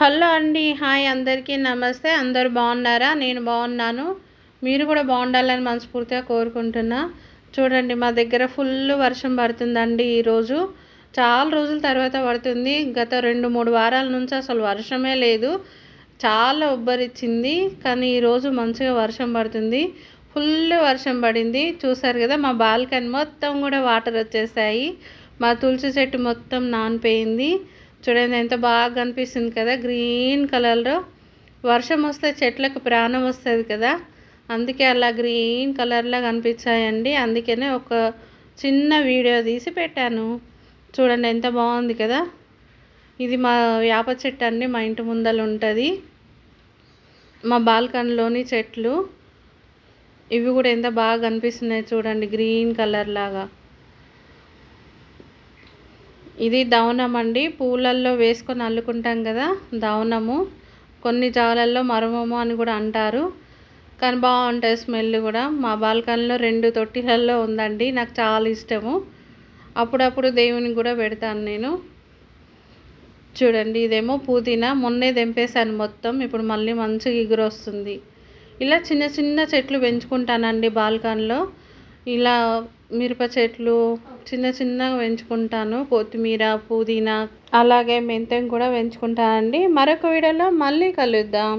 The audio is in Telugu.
హలో అండి. హాయ్ అందరికీ నమస్తే. అందరూ బాగున్నారా? నేను బాగున్నాను. మీరు కూడా బాగుండాలని మనస్ఫూర్తిగా కోరుకుంటున్నా. చూడండి, మా దగ్గర ఫుల్ వర్షం పడుతుందండి ఈరోజు. చాలా రోజుల తర్వాత పడుతుంది. గత 2-3 వారాల నుంచి అసలు వర్షమే లేదు. చాలా ఉబ్బరిచ్చింది. కానీ ఈరోజు మంచిగా వర్షం పడుతుంది. ఫుల్ వర్షం పడింది. చూసారు కదా, మా బాల్కనీ మొత్తం కూడా వాటర్ వచ్చేసాయి. మా తులసి చెట్టు మొత్తం నానిపోయింది. చూడండి ఎంత బాగా కనిపిస్తుంది కదా, గ్రీన్ కలర్లో. వర్షం వస్తే చెట్లకు ప్రాణం వస్తుంది కదా, అందుకే అలా గ్రీన్ కలర్లో కనిపించాయండి. అందుకనే ఒక చిన్న వీడియో తీసి పెట్టాను. చూడండి ఎంత బాగుంది కదా. ఇది మా వేప చెట్టు అండి, మా ఇంటి ముందర ఉంటుంది. మా బాల్కనీలోని చెట్లు ఇవి కూడా ఎంత బాగా కనిపిస్తున్నాయి చూడండి, గ్రీన్ కలర్ లాగా. ఇది దవనం అండి, పూలల్లో వేసుకొని అల్లుకుంటాం కదా, దవనము. కొన్ని జాలల్లో మరమము అని కూడా అంటారు. కానీ బాగుంటుంది స్మెల్ కూడా. మా బాల్కనీలో 2 తొట్టిలలో ఉందండి. నాకు చాలా ఇష్టము. అప్పుడప్పుడు దేవునికి కూడా పెడతాను నేను. చూడండి, ఇదేమో పుదీనా. మొన్నే తెంపేశాను మొత్తం. ఇప్పుడు మళ్ళీ మంచిగా ఎగురొస్తుంది. ఇలా చిన్న చిన్న చెట్లు పెంచుకుంటానండి బాల్కనీలో. ఇలా మిరప చెట్లు చిన్న చిన్నగా పెంచుకుంటాను. కొత్తిమీర, పుదీనా, అలాగే మెంతెం కూడా పెంచుకుంటానండి. మరొక వీడియోలో మళ్ళీ కలుద్దాం.